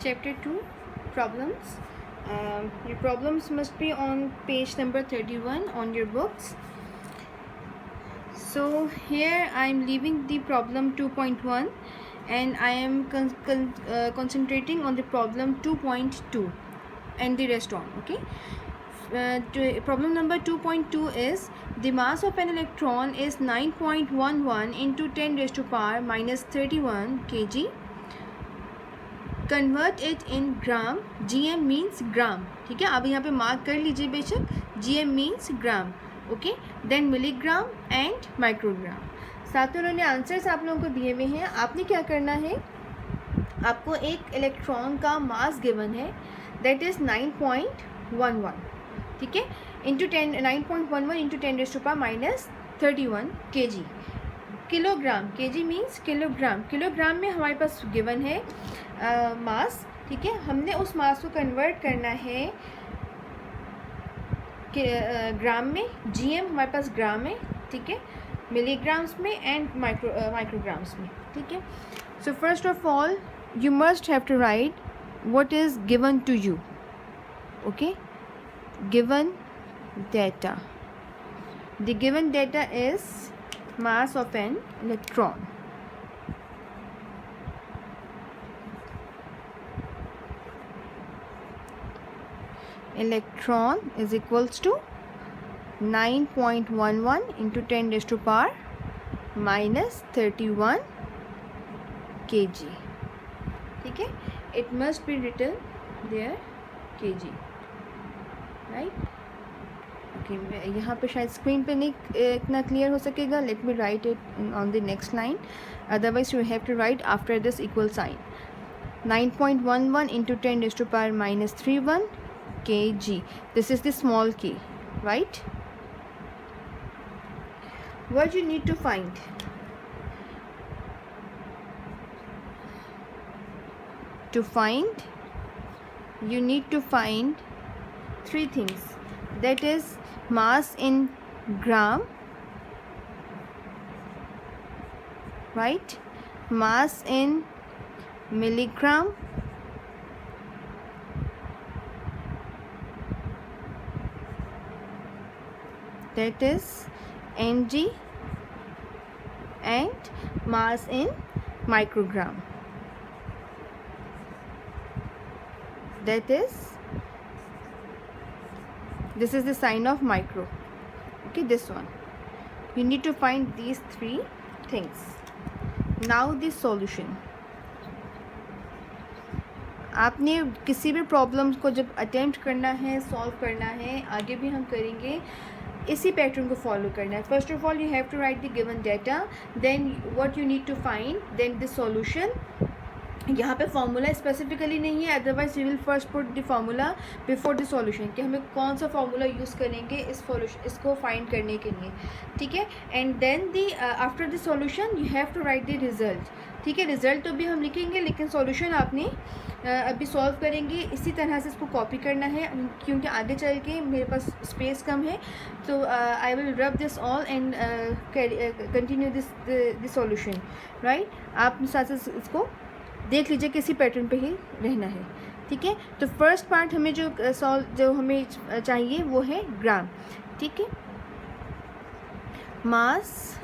Chapter 2 Problems. Your problems must be on page number 31 on your books. So here I am leaving the problem 2.1 and I am concentrating on the problem 2.2 and the rest on. Okay. Problem number 2.2 is the mass of an electron is 9.11 into 10 raised to power minus 31 kg. Convert it in gram. GM means gram. ठीक है, आप यहाँ पे mark कर लीजिए बेशक. GM means gram. Okay, then milligram and microgram. साथ में उन्होंने आंसर्स आप लोगों को दिए हुए हैं. आपने क्या करना है, आपको एक इलेक्ट्रॉन का मास गिवन है दैट इज़ 9.11. ठीक है, into 10 9.11 into 10 raise to power minus 31 kg. Kilogram, kg means kilogram. Kilogram में हमारे पास गिवन है मास. ठीक है, हमने उस मास को कन्वर्ट करना है ग्राम में. GM हमारे पास ग्राम है. ठीक है, मिलीग्राम्स में एंड माइक्रोग्राम्स में. ठीक है, so first of all you must have to write what is given to you. Okay, given data. The given data is mass of an electron. Electron is equals to 9.11 into 10 raised to power minus 31 kg. ठीक है, it must be written there kg, right? Okay, यहाँ पे शायद screen पे नहीं इतना clear हो सकेगा. Let me write it on the next line, otherwise you have to write after this equal sign. 9.11 into 10 raise to power minus 31 kg. This is the small k, right? What you need to find, you need to find three things, that is mass in gram, right? Mass in milligram, that is mg, and mass in microgram, that is, this is the sign of micro. Okay, this one. You need to find these three things. Now the solution. आपने किसी भी problems को जब attempt करना है, solve करना है, आगे भी हम करेंगे, इसी पैटर्न को फॉलो करना है. First of all you have to write the given data, then what you need to find, then the solution. यहाँ पे फार्मूला स्पेसिफिकली नहीं है, otherwise you will first put the formula before the solution कि हमें कौन सा formula use करेंगे इसको फाइंड करने के लिए. ठीक है, and then the after the solution you have to write the result. ठीक है, रिजल्ट तो भी हम लिखेंगे, लेकिन सॉल्यूशन आपने अभी सॉल्व करेंगे. इसी तरह से इसको कॉपी करना है, क्योंकि आगे चल के मेरे पास स्पेस कम है. तो I will rub this all and continue this solution, right? आप साथ साथ इसको देख लीजिए, किसी पैटर्न पे ही रहना है. ठीक है, तो फर्स्ट पार्ट हमें जो हमें चाहिए वो है ग्राम. ठीक है, mass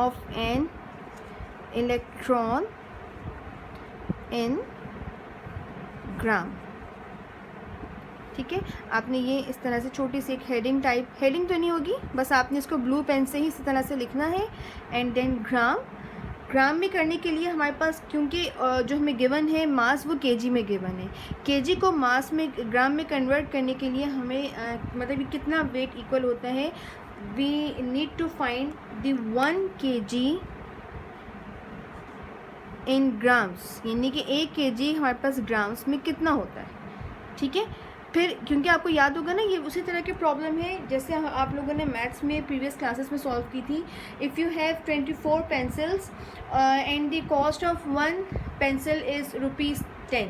of an electron in gram. ठीक है, आपने ये इस तरह से छोटी सी एक हेडिंग तो नहीं होगी, बस आपने इसको ब्लू पेन से ही इसी तरह से लिखना है. एंड देन ग्राम में करने के लिए हमारे पास, क्योंकि जो हमें गिवन है मास वो kg में गिवन है, kg को मास में ग्राम में कन्वर्ट करने के लिए हमें मतलब कितना वेट इक्वल होता है, we need to find the 1 kg in grams, यानी कि 1 kg हमारे पास ग्राम्स में कितना होता है. ठीक है, फिर क्योंकि आपको याद होगा ना, ये उसी तरह की प्रॉब्लम है जैसे आप लोगों ने मैथ्स में प्रीवियस क्लासेस में सॉल्व की थी. If you have 24 pencils and the cost of 1 pencil is ₹10,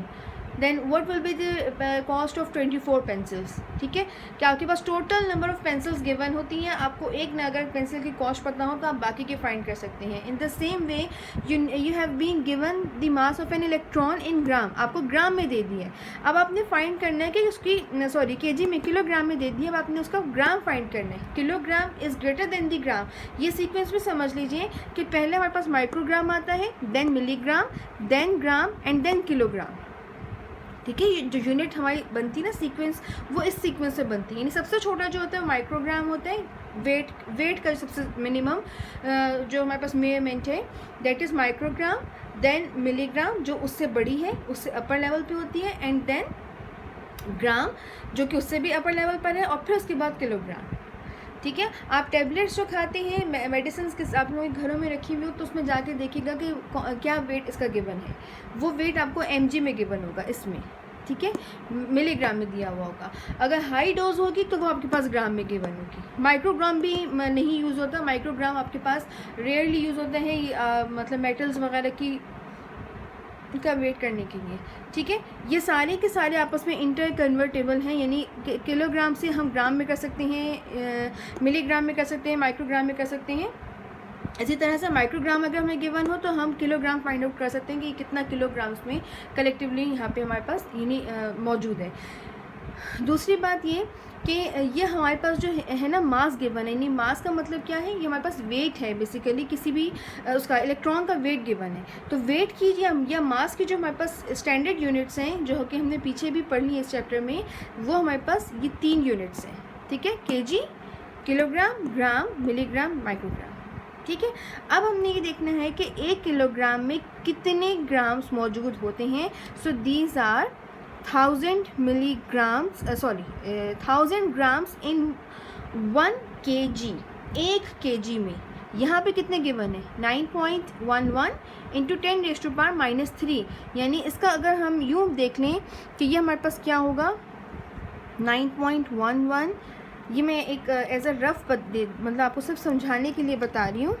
then what will be the cost of 24 pencils. ठीक है, क्या आपके पास total number of pencils given होती हैं, आपको एक ना अगर पेंसिल की कॉस्ट पता हो तो आप बाकी के फाइंड कर सकते हैं. In the same way you have been given the mass of an electron in gram, आपको ग्राम में दे दिया है. अब आपने फाइंड करना है कि उसकी केजी में, किलोग्राम में दे दिया, अब आपने उसका ग्राम फाइंड करना है. Kilogram is greater than the gram. ये सीक्वेंस में समझ लीजिए कि पहले हमारे पास माइक्रोग्राम आता है, then milligram, then gram and then kilogram. ठीक है, ये जो यूनिट हमारी बनती है ना सीक्वेंस, वो इस सीक्वेंस से बनती है. यानी सबसे छोटा जो होता है माइक्रोग्राम होता है, वेट का सबसे मिनिमम जो हमारे पास मेजरमेंट है that is microgram, then milligram जो उससे बड़ी है, उससे अपर लेवल पे होती है, एंड देन ग्राम जो कि उससे भी अपर लेवल पर है, और फिर उसके बाद किलोग्राम. ठीक है, आप टैबलेट्स जो खाते हैं, मेडिसिन के आप लोगों के घरों में रखी हुई हो, तो उसमें जाके देखिएगा कि क्या वेट इसका गिवन है. वो वेट आपको mg में गिवन होगा इसमें. ठीक है, मिलीग्राम में दिया हुआ होगा. अगर हाई डोज होगी तो वो आपके पास ग्राम में गिवन होगी. माइक्रोग्राम भी नहीं यूज़ होता. माइक्रोग्राम आपके पास रेयरली यूज़ होता है मतलब मेटल्स वगैरह की का वेट करने के लिए. ठीक है, ये सारे के सारे आपस में इंटर कन्वर्टेबल हैं, यानी किलोग्राम से हम ग्राम में कर सकते हैं, मिलीग्राम में कर सकते हैं, माइक्रोग्राम में कर सकते हैं. इसी तरह से माइक्रोग्राम अगर हमें गिवन हो तो हम किलोग्राम फाइंड आउट कर सकते हैं कि कितना किलोग्राम्स में कलेक्टिवली यहाँ पे हमारे पास यानी मौजूद है. दूसरी बात ये कि ये हमारे पास जो है ना मास गिवन है. यानी मास का मतलब क्या है, ये हमारे पास वेट है बेसिकली, किसी भी उसका इलेक्ट्रॉन का वेट गिवन है. तो वेट की या मास की जो हमारे पास स्टैंडर्ड यूनिट्स हैं, जो कि हमने पीछे भी पढ़ी है इस चैप्टर में, वो हमारे पास ये 3 यूनिट्स हैं. ठीक है, केजी, किलोग्राम, ग्राम, मिलीग्राम, माइक्रोग्राम. ठीक है, अब हमने ये देखना है कि 1 किलोग्राम में कितने ग्राम्स मौजूद होते हैं. So these are 1000 milligrams 1000 grams in 1 kg. 1 kg में यहाँ पे कितने गिवन है, 9.11 इंटू 10⁻³ यानी इसका अगर हम यूँ देख लें कि ये हमारे पास क्या होगा 9.11. ये मैं एक एज अ रफ मतलब आपको सिर्फ समझाने के लिए बता रही हूँ.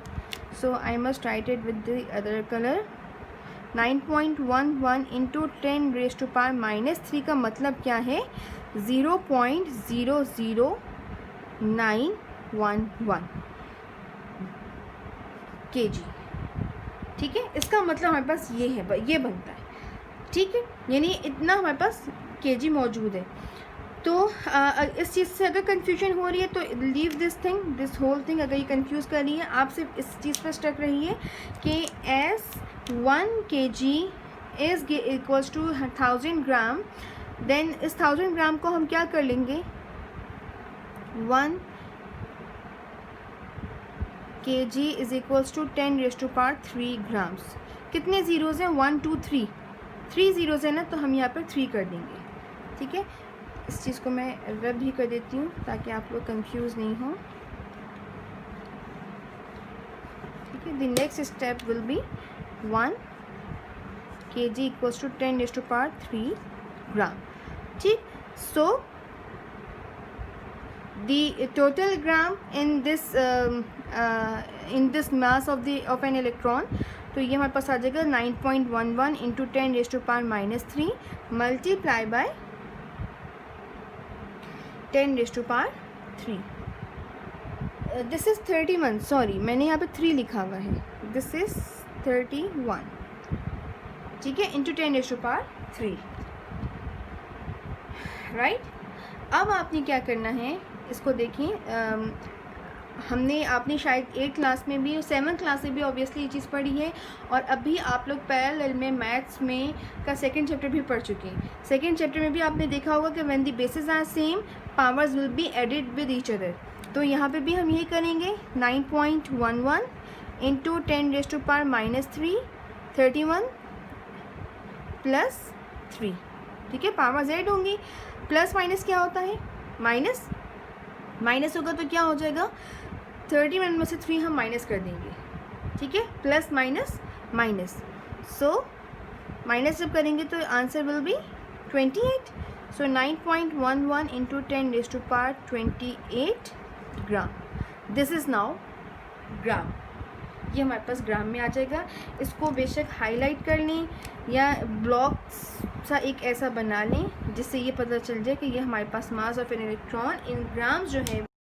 So I must write it with the other colour. 9.11 into 10⁻³ का मतलब क्या है, 0.00911 kg. ठीक है, इसका मतलब हमारे पास ये है, ये बनता है. ठीक है, यानी इतना हमारे पास kg मौजूद है. तो इस चीज़ से अगर कन्फ्यूजन हो रही है तो लीव दिस होल थिंग. अगर ये कंफ्यूज कर रही है, आप सिर्फ इस चीज़ पर स्टक रही है कि as 1 kg is equals to 1000 gram. Then इस 1000 ग्राम को हम क्या कर लेंगे, 1 kg is equals to 10⁻³ grams. कितने ज़ीरोज़ हैं, 1 2 3 3 ज़ीरोज़ हैं ना, तो हम यहाँ पर 3 कर देंगे. ठीक है, इस चीज़ को मैं रब भी कर देती हूँ ताकि आप लोग कंफ्यूज नहीं हो. ठीक है, the next step will be 1 kg equals to 10⁻³ gram. ठीक, so the total gram in this mass of an electron, तो ये हमारे पास आ जाएगा 9.11 into 10⁻³ multiply by 10⁻³. This is 31. Sorry, मैंने यहाँ पे 3 लिखा हुआ है. This is 31. ठीक है, इंटू 10⁻³ राइट. अब आपने क्या करना है, इसको देखिए. आपने शायद 8th क्लास में भी और 7th क्लास में भी ऑब्वियसली ये चीज़ पढ़ी है, और अभी आप लोग पैरेलल में मैथ्स में का 2nd चैप्टर भी पढ़ चुके हैं. 2nd चैप्टर में भी आपने देखा होगा कि when the basis are same powers will be added with each other. तो यहाँ पे भी हम यही करेंगे, 9.11 इंटू 10⁻³ 31 प्लस 3. ठीक है, पावर्स ऐड होंगी. प्लस माइनस क्या होता है, माइनस होगा तो क्या हो जाएगा, 31 में से 3 हम माइनस कर देंगे. ठीक है, plus minus minus. So minus जब करेंगे तो answer will be 28. So 9.11 into 10⁻28 gram. This is now gram. ये हमारे पास ग्राम में आ जाएगा. इसको बेशक हाईलाइट कर लें या ब्लॉक्स सा एक ऐसा बना लें जिससे ये पता चल जाए कि ये हमारे पास mass of an electron in grams जो है